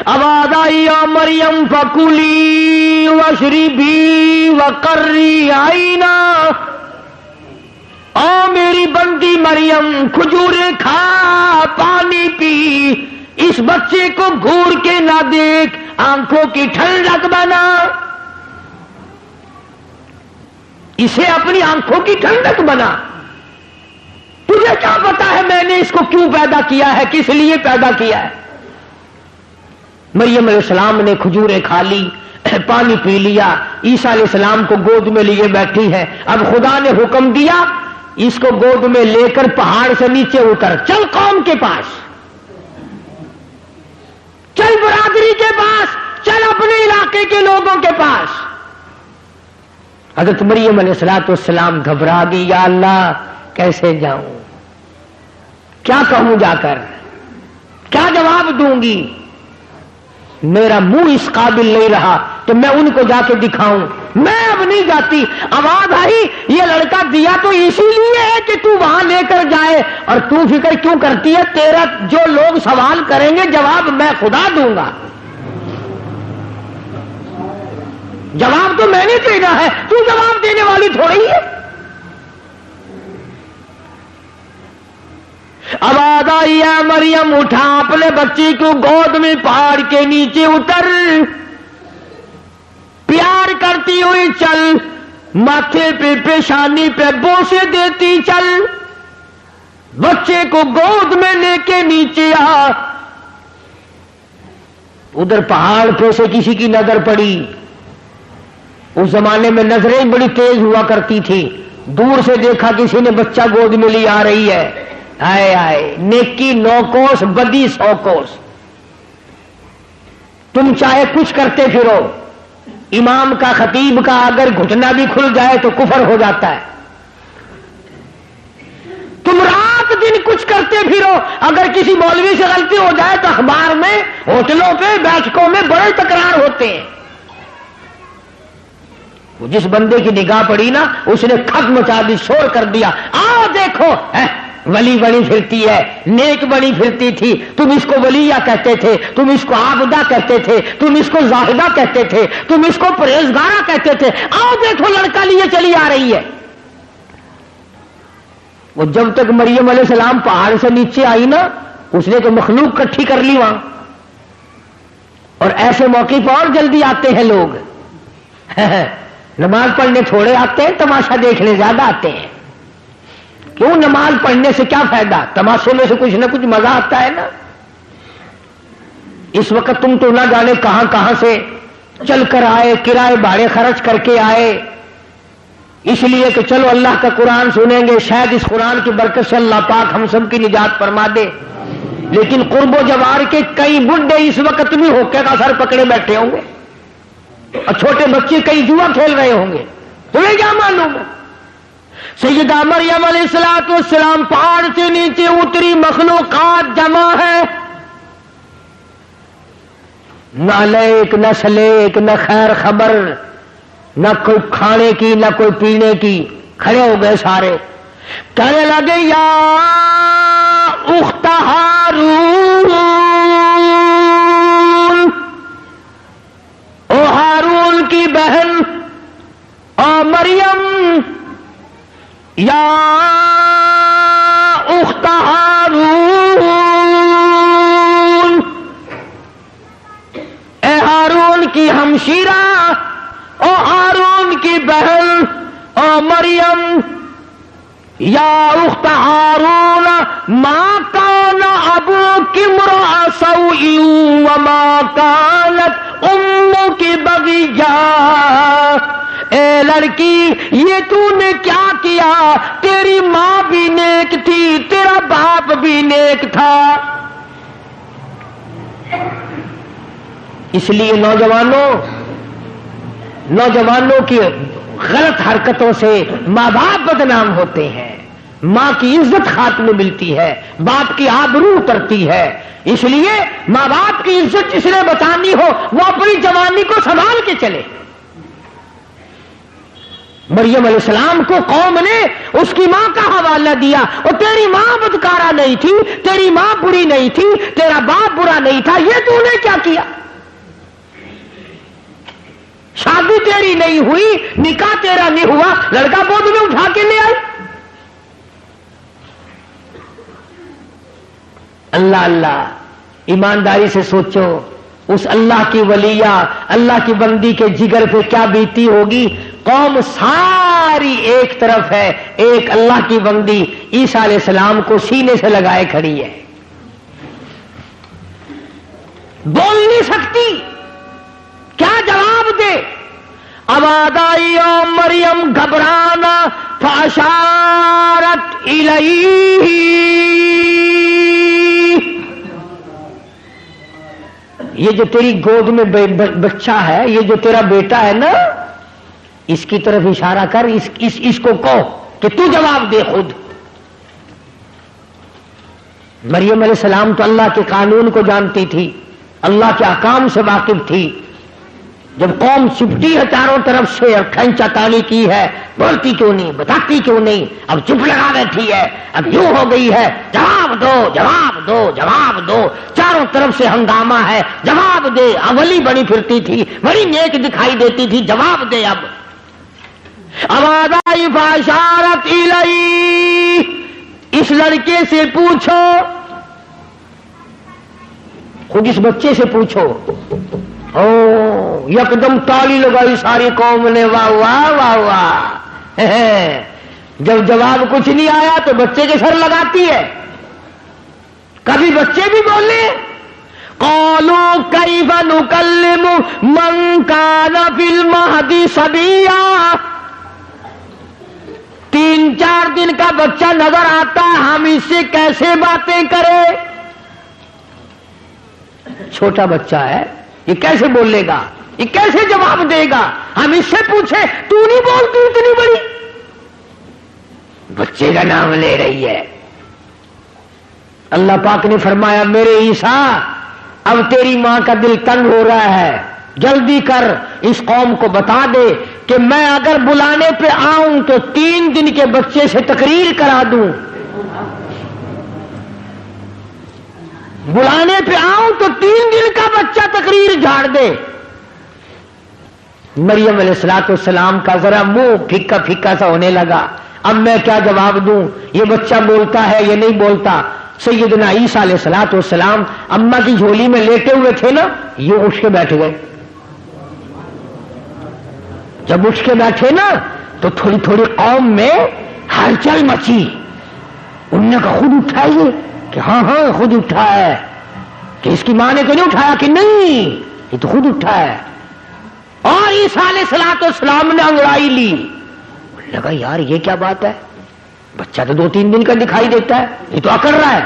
Speaker 2: آواز آئی یا مریم فکلی واشربی وقری عینا. او میری بندی مریم کھجوریں کھا، پانی پی، اس بچے کو گھور کے نہ دیکھ، آنکھوں کی ٹھنڈک بنا، اسے اپنی آنکھوں کی ٹھنڈک بنا. تجھے کیا پتا ہے میں نے اس کو کیوں پیدا کیا ہے، کس لیے پیدا کیا ہے. مریم علیہ السلام نے کھجوریں کھا لی، پانی پی لیا، عیسیٰ علیہ السلام کو گود میں لیے بیٹھی ہے. اب خدا نے حکم دیا اس کو گود میں لے کر پہاڑ سے نیچے اتر، چل قوم کے پاس، چل برادری کے پاس، چل اپنے علاقے کے لوگوں کے پاس. حضرت مریم علیہ السلام گھبرا گئی، یا اللہ کیسے جاؤں، کیا کہوں جا کر، کیا جواب دوں گی، میرا منہ اس قابل نہیں رہا تو میں ان کو جا کے دکھاؤں، میں اب نہیں جاتی. آواز آئی یہ لڑکا دیا تو اسی لیے ہے کہ تو وہاں لے کر جائے، اور تو فکر کیوں کرتی ہے، تیرا جو لوگ سوال کریں گے جواب میں خدا دوں گا، جواب تو میں نے دینا ہے، تو جواب دینے والی تھوڑی ہے. آواز آئی ہے مریم اٹھا اپنے بچی کو گود میں پہاڑ کے نیچے اتر، پیار کرتی ہوئی چل، ماتھے پہ پیشانی پہ بوسے دیتی چل، بچے کو گود میں لے کے نیچے آ۔ ادھر پہاڑ پہ سے کسی کی نظر پڑی، اس زمانے میں نظریں بڑی تیز ہوا کرتی تھی، دور سے دیکھا کسی نے بچہ گود میں لی آ رہی ہے، آئے آئے نیکی 9 کوس بدی 100 کوس۔ تم چاہے کچھ کرتے پھرو، امام کا خطیب کا اگر گھٹنا بھی کھل جائے تو کفر ہو جاتا ہے۔ تم رات دن کچھ کرتے پھرو، اگر کسی مولوی سے غلطی ہو جائے تو اخبار میں، ہوٹلوں پہ، بیٹھکوں میں بڑے تکرار ہوتے ہیں۔ جس بندے کی نگاہ پڑی نا، اس نے کھٹ مچا دی، شور کر دیا، آؤ دیکھو ولی بنی پھرتی ہے، نیک بنی پھرتی تھی، تم اس کو ولیہ کہتے تھے، تم اس کو عابدہ کہتے تھے، تم اس کو زاہدہ کہتے تھے، تم اس کو پرہیزگارہ کہتے تھے، آؤ دیکھو لڑکا لیے چلی آ رہی ہے۔ وہ جب تک مریم علیہ السلام پہاڑ سے نیچے آئی نا، اس نے تو مخلوق کٹھی کر لی وہاں۔ اور ایسے موقع پر اور جلدی آتے ہیں لوگ، نماز پڑھنے تھوڑے آتے ہیں، تماشا دیکھنے زیادہ آتے ہیں۔ کیوں؟ نماز پڑھنے سے کیا فائدہ؟ تماشے میں سے کچھ نہ کچھ مزہ آتا ہے نا۔ اس وقت تم تو نہ جانے کہاں کہاں سے چل کر آئے، کرائے بھاڑے خرچ کر کے آئے، اس لیے کہ چلو اللہ کا قرآن سنیں گے، شاید اس قرآن کی برکت سے اللہ پاک ہم سب کی نجات فرما دے۔ لیکن قرب و جوار کے کئی بڈھے اس وقت بھی ہوکے کا سر پکڑے بیٹھے ہوں گے، اور چھوٹے بچے کئی جوا کھیل رہے ہوں گے، تمہیں کیا معلوم ہے؟ سیدہ مریم علیہ السلام پہاڑ سے نیچے اتری، مخلوقات جمع ہے، نہ لیک نہ سلیک نہ خیر خبر، نہ کوئی کھانے کی نہ کوئی پینے کی، کھڑے ہو گئے سارے، کہنے لگے یا اخت ہارون، او ہارون کی بہن، او مریم، یا اخت ہارون، اے ہارون کی ہمشیرہ، او ہارون کی بہن، او مریم، یا اخت ہارون، ما کان ابوک امرأ سوء وما کانت امک بغیا، اے لڑکی یہ تو نے کیا کیا، تیری ماں بھی نیک تھی، تیرا باپ بھی نیک تھا۔ اس لیے نوجوانوں کی غلط حرکتوں سے ماں باپ بدنام ہوتے ہیں، ماں کی عزت خاتمے میں ملتی ہے، باپ کی آبرو اترتی ہے۔ اس لیے ماں باپ کی عزت جس نے بچانی ہو وہ اپنی جوانی کو سنبھال کے چلے۔ مریم علیہ السلام کو قوم نے اس کی ماں کا حوالہ دیا، اور تیری ماں بدکارہ نہیں تھی، تیری ماں بری نہیں تھی، تیرا باپ برا نہیں تھا، یہ تو نے کیا کیا؟ شادی تیری نہیں ہوئی، نکاح تیرا نہیں ہوا، لڑکا گود میں اٹھا کے لے آئی۔ اللہ اللہ، ایمانداری سے سوچو، اس اللہ کی ولیہ، اللہ کی بندی کے جگر پہ کیا بیتی ہوگی۔ قوم ساری ایک طرف ہے، ایک اللہ کی بندی عیسیٰ علیہ السلام کو سینے سے لگائے کھڑی ہے، بول نہیں سکتی، کیا جواب دے؟ آواز آئی او مریم گھبرانا، فاشارت الیہ، یہ جو تیری گود میں بچہ ہے، یہ جو تیرا بیٹا ہے نا، اس کی طرف اشارہ کر، اس کو کہو کہ تو جواب دے خود۔ مریم علیہ السلام تو اللہ کے قانون کو جانتی تھی، اللہ کے احکام سے واقف تھی۔ جب قوم چپٹی ہے چاروں طرف سے اور کھینچا تانی کی ہے، بولتی کیوں نہیں، بتاتی کیوں نہیں، اب چپ لگا بیٹھی ہے، اب یوں ہو گئی ہے، جواب دو جواب دو جواب دو، چاروں طرف سے ہنگامہ ہے، جواب دے۔ اولی بڑی پھرتی تھی، بڑی نیک دکھائی دیتی تھی، جواب دے۔ اب آواز آئی فاشارت الیہ، اس لڑکے سے پوچھو خود اس بچے سے پوچھو. او یکدم تالی لگائی ساری قوم نے, واہ واہ واہ واہ. جب جواب کچھ نہیں آیا تو بچے کے سر لگاتی ہے. کبھی بچے بھی بولے قالوا کیف نکلم من کان فی المہد صبیا. 3-4 دن کا بچہ نظر آتا ہے, ہم اس سے کیسے باتیں کریں؟ چھوٹا بچہ ہے, یہ کیسے بولے گا, یہ کیسے جواب دے گا؟ ہم اس سے پوچھے تو نہیں بولتی اتنی بڑی. بچے کا نام لے رہی ہے. اللہ پاک نے فرمایا میرے عیسیٰ اب تیری ماں کا دل تنگ ہو رہا ہے, جلدی کر اس قوم کو بتا دے کہ میں اگر بلانے پہ آؤں تو 3 دن کے بچے سے تقریر کرا دوں. بلانے پہ آؤں تو 3 دن کا بچہ تقریر جھاڑ دے. مریم علیہ السلام کا ذرا منہ پھیکا پھیکا سا ہونے لگا. اب میں کیا جواب دوں؟ یہ بچہ بولتا ہے یہ نہیں بولتا. سیدنا عیسیٰ علیہ السلام اماں کی جھولی میں لیٹے ہوئے تھے نا, یہ اٹھ کے بیٹھ گئے. جب اٹھ کے بیٹھے نا تو تھوڑی تھوڑی قوم میں ہلچل مچی. انہوں نے کہا خود اٹھا یہ کہ ہاں خود اٹھا ہے. کہ اس کی ماں نے تو نہیں اٹھایا؟ کہ نہیں, یہ تو خود اٹھا ہے. اور عیسیٰ علیہ السلام نے انگڑائی لی. لگا یار یہ کیا بات ہے, بچہ تو 2-3 دن کا دکھائی دیتا ہے, یہ تو اکڑ رہا ہے.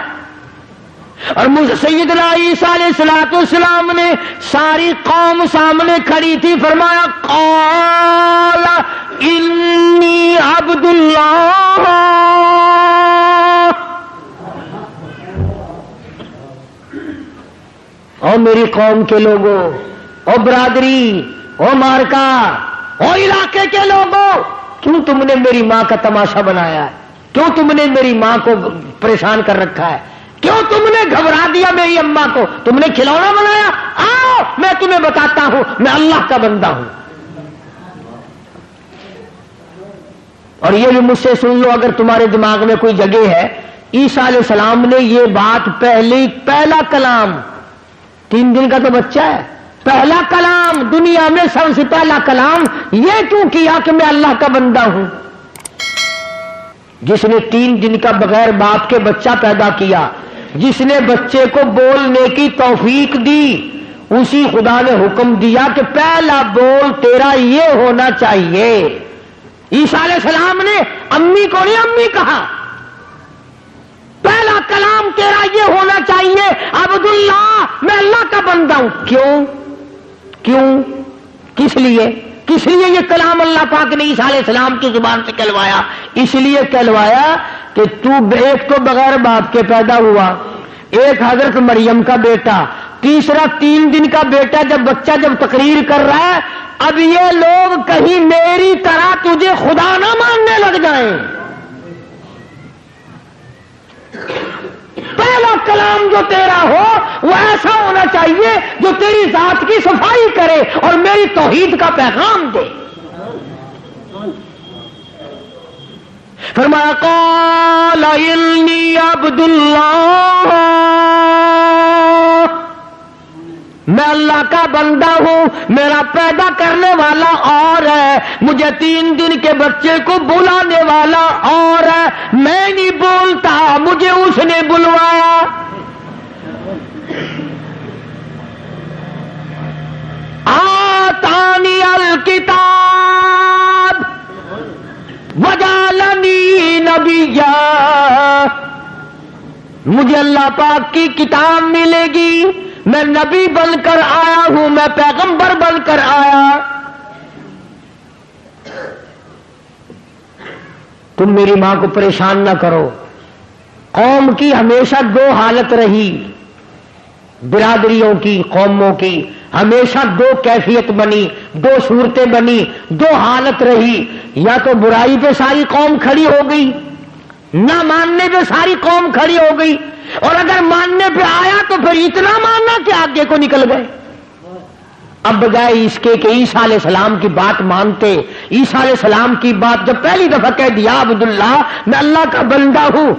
Speaker 2: اور مجھ سیدنا عیسیٰ علیہ السلام نے ساری قوم سامنے کھڑی تھی, فرمایا قال انی عبد اللہ. اور میری قوم کے لوگوں, اور برادری, اور مارکا, اور علاقے کے لوگوں, کیوں تم نے میری ماں کا تماشا بنایا ہے؟ کیوں تم نے میری ماں کو پریشان کر رکھا ہے؟ کیوں تم نے گھبرا دیا میری اماں کو؟ تم نے کھلونا بنایا؟ آؤ میں تمہیں بتاتا ہوں میں اللہ کا بندہ ہوں. اور یہ بھی مجھ سے سن لو اگر تمہارے دماغ میں کوئی جگہ ہے. عیسیٰ علیہ السلام نے یہ بات پہلا کلام, 3 دن کا تو بچہ ہے, پہلا کلام دنیا میں سب سے پہلا کلام یہ کیوں کیا کہ میں اللہ کا بندہ ہوں؟ جس نے 3 دن کا بغیر باپ کے بچہ پیدا کیا, جس نے بچے کو بولنے کی توفیق دی, اسی خدا نے حکم دیا کہ پہلا بول تیرا یہ ہونا چاہیے. عیسیٰ علیہ السلام نے امی کو نہیں امی کہا, پہلا کلام تیرا یہ ہونا چاہیے عبداللہ, میں اللہ کا بندہ ہوں. کیوں کس لیے یہ کلام اللہ پاک نے عیسیٰ علیہ السلام کی زبان سے کہلوایا؟ اس لیے کہلوایا کہ ایک تو بغیر باپ کے پیدا ہوا, ایک حضرت مریم کا بیٹا, تیسرا 3 دن کا بیٹا. بچہ جب تقریر کر رہا ہے, اب یہ لوگ کہیں میری طرح تجھے خدا نہ ماننے لگ جائیں. پہلا کلام جو تیرا ہو وہ ایسا ہونا چاہیے جو تیری ذات کی صفائی کرے اور میری توحید کا پیغام دے. فرمایا قال انی عبد اللہ, میں اللہ کا بندہ ہوں, میرا پیدا کرنے والا اور ہے, مجھے 3 دن کے بچے کو بلانے والا اور ہے, میں نہیں بولتا, مجھے اس نے بلوایا. آتانی الکتاب وجعلنی نبیا, مجھے اللہ پاک کی کتاب ملے گی, میں نبی بن کر آیا ہوں, میں پیغمبر بن کر آیا. تم میری ماں کو پریشان نہ کرو. قوم کی ہمیشہ 2 حالت رہی, برادریوں کی, قوموں کی ہمیشہ 2 کیفیت بنی, 2 صورتیں بنی, 2 حالت رہی. یا تو برائی پہ ساری قوم کھڑی ہو گئی, نہ ماننے پہ ساری قوم کھڑی ہو گئی, اور اگر ماننے پہ آیا تو پھر اتنا ماننا کہ آگے کو نکل گئے. اب بجائے اس کے کہ عیسیٰ علیہ السلام کی بات مانتے, عیسیٰ علیہ السلام کی بات جب پہلی دفعہ کہہ دیا عبداللہ میں اللہ کا بندہ ہوں,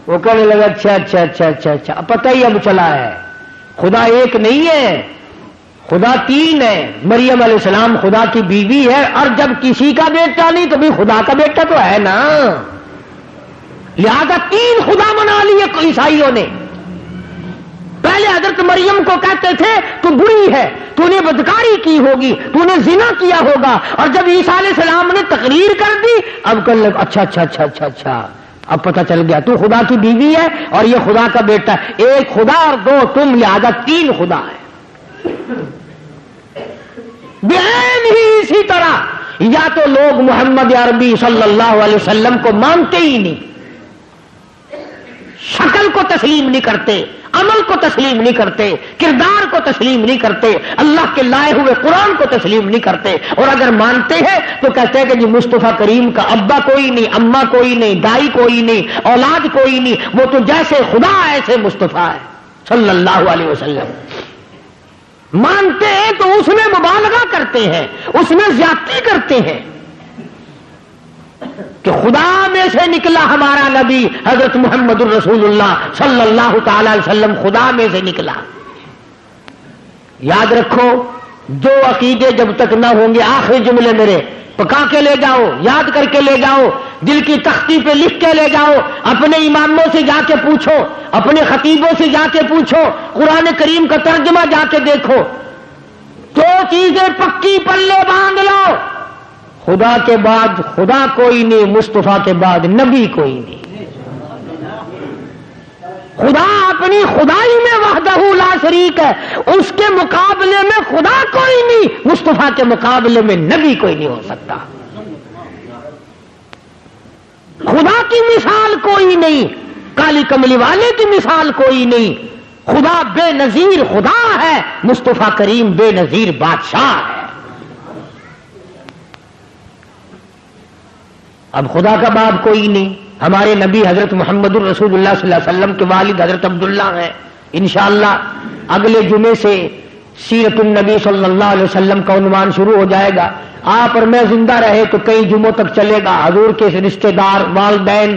Speaker 2: وہ کہنے لگا اچھا, پتہ ہی اب چلا ہے خدا ایک نہیں ہے، خدا تین ہے. مریم علیہ السلام خدا کی بیوی ہے، اور جب کسی کا بیٹا نہیں تو بھی خدا کا بیٹا تو ہے نا. لہذا تین خدا منا لیے عیسائیوں نے. پہلے حضرت مریم کو کہتے تھے تو بری ہے، تو نے بدکاری کی ہوگی، تو نے زنا کیا ہوگا، اور جب عیسیٰ علیہ السلام نے تقریر کر دی اب کل اچھا اب پتہ چل گیا تو خدا کی بیوی ہے اور یہ خدا کا بیٹا ہے. ایک خدا اور دو تم، لہذا تین خدا ہے. بہن ہی اسی طرح یا تو لوگ محمد عربی صلی اللہ علیہ وسلم کو مانتے ہی نہیں، شکل کو تسلیم نہیں کرتے، عمل کو تسلیم نہیں کرتے، کردار کو تسلیم نہیں کرتے، اللہ کے لائے ہوئے قرآن کو تسلیم نہیں کرتے، اور اگر مانتے ہیں تو کہتے ہیں کہ جی مصطفیٰ کریم کا ابا کوئی نہیں، اماں کوئی نہیں، دائی کوئی نہیں، اولاد کوئی نہیں، وہ تو جیسے خدا ایسے مصطفیٰ ہے صلی اللہ علیہ وسلم. مانتے ہیں تو اس میں مبالغہ کرتے ہیں، اس میں زیادتی کرتے ہیں کہ خدا میں سے نکلا ہمارا نبی حضرت محمد الرسول اللہ صلی اللہ تعالی علیہ وسلم خدا میں سے نکلا. یاد رکھو، دو عقیدے جب تک نہ ہوں گے، آخری جملے میرے پکا کے لے جاؤ، یاد کر کے لے جاؤ، دل کی تختی پہ لکھ کے لے جاؤ، اپنے اماموں سے جا کے پوچھو، اپنے خطیبوں سے جا کے پوچھو، قرآن کریم کا ترجمہ جا کے دیکھو. دو چیزیں پکی پلے باندھ لو، خدا کے بعد خدا کوئی نہیں، مصطفیٰ کے بعد نبی کوئی نہیں. خدا اپنی خدائی میں وحدہ لا شریک ہے، اس کے مقابلے میں خدا کوئی نہیں، مصطفیٰ کے مقابلے میں نبی کوئی نہیں ہو سکتا. خدا کی مثال کوئی نہیں، کالی کملی والے کی مثال کوئی نہیں. خدا بے نظیر خدا ہے، مصطفیٰ کریم بے نظیر بادشاہ ہے. اب خدا کا باپ کوئی نہیں. ہمارے نبی حضرت محمد الرسول اللہ صلی اللہ علیہ وسلم کے والد حضرت عبداللہ ہیں. انشاءاللہ اگلے جمعے سے سیرت النبی صلی اللہ علیہ وسلم کا عنوان شروع ہو جائے گا. آپ اور میں زندہ رہے تو کئی جمعوں تک چلے گا. حضور کے رشتہ دار، والدین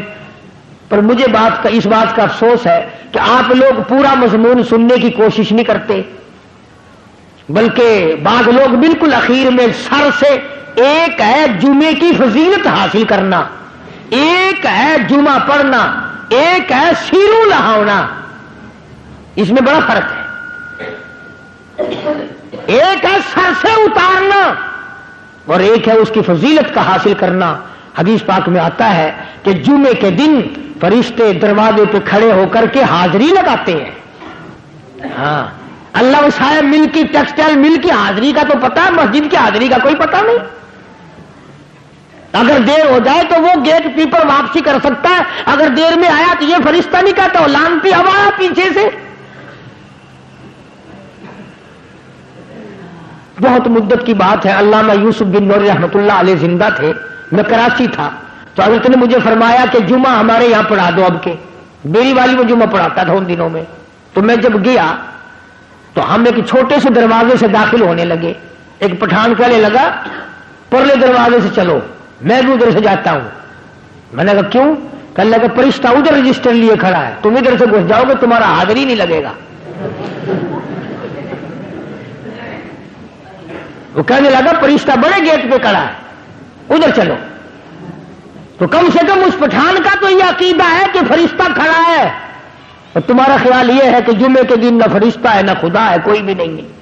Speaker 2: پر مجھے اس بات کا افسوس ہے کہ آپ لوگ پورا مضمون سننے کی کوشش نہیں کرتے، بلکہ بعض لوگ بالکل اخیر میں سر سے، ایک ہے جمعے کی فضیلت حاصل کرنا، ایک ہے جمعہ پڑھنا، ایک ہے سیروں لہاؤنا. اس میں بڑا فرق ہے. ایک ہے سر سے اتارنا اور ایک ہے اس کی فضیلت کا حاصل کرنا. حدیث پاک میں آتا ہے کہ جمعے کے دن فرشتے دروازے پہ کھڑے ہو کر کے حاضری لگاتے ہیں. ہاں، اللہ صاحب مل کی ٹیکسٹائل مل کی حاضری کا تو پتا ہے، مسجد کی حاضری کا کوئی پتا نہیں. اگر دیر ہو جائے تو وہ گیٹ کیپر واپسی کر سکتا ہے، اگر دیر میں آیا تو یہ فرشتہ نہیں کہتا، وہ لانتی ہوا پیچھے سے. بہت مدت کی بات ہے، علامہ یوسف بن نور رحمۃ اللہ علیہ زندہ تھے. میں کراچی تھا تو حضرت نے مجھے فرمایا کہ جمعہ ہمارے یہاں پڑھا دو. اب کے میری والی وہ جمعہ پڑھاتا تھا ان دنوں میں. تو میں جب گیا تو ہم ایک چھوٹے سے دروازے سے داخل ہونے لگے. ایک پٹھان کہنے لگا پرلے دروازے سے چلو، میں بھی ادھر سے جاتا ہوں. میں نے کہا کیوں؟ کہنے لگا فرشتہ ادھر رجسٹر لیے کھڑا ہے، تم ادھر سے گھس جاؤ گے تمہارا حاضر ہی نہیں لگے گا. وہ کہنے لگا فرشتہ بڑے گیٹ پہ کھڑا ہے، ادھر چلو. تو کم سے کم اس پٹھان کا تو یہ عقیدہ ہے کہ فرشتہ کھڑا ہے، اور تمہارا خیال یہ ہے کہ جمعے کے دن نہ فرشتہ ہے نہ خدا ہے، کوئی بھی نہیں ہے.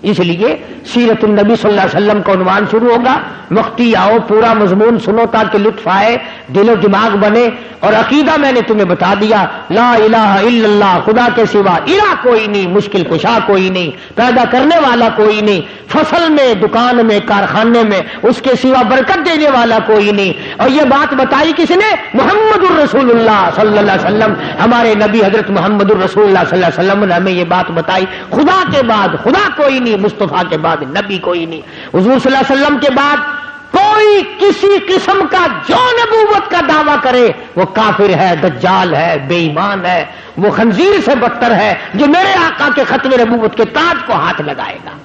Speaker 2: اس لیے سیرت النبی صلی اللہ علیہ وسلم کا عنوان شروع ہوگا. وقتی آؤ، پورا مضمون سنو تاکہ لطف آئے، دل و دماغ بنے. اور عقیدہ میں نے تمہیں بتا دیا، لا الہ الا اللہ، خدا کے سوا الہ کوئی نہیں، مشکل کشا کوئی نہیں، پیدا کرنے والا کوئی نہیں، فصل میں، دکان میں، کارخانے میں اس کے سوا برکت دینے والا کوئی نہیں. اور یہ بات بتائی کس نے؟ محمد الرسول اللہ صلی اللہ علیہ وسلم. ہمارے نبی حضرت محمد الرسول اللہ صلی اللہ علیہ وسلم نے ہمیں یہ بات بتائی، خدا کے بعد خدا کوئی نہیں، مصطفیٰ کے بعد نبی کوئی نہیں. حضور صلی اللہ علیہ وسلم کے بعد کوئی کسی قسم کا جو نبوت کا دعویٰ کرے وہ کافر ہے، دجال ہے، بے ایمان ہے، وہ خنزیر سے بدتر ہے جو میرے آقا کے ختم نبوت کے تاج کو ہاتھ لگائے گا.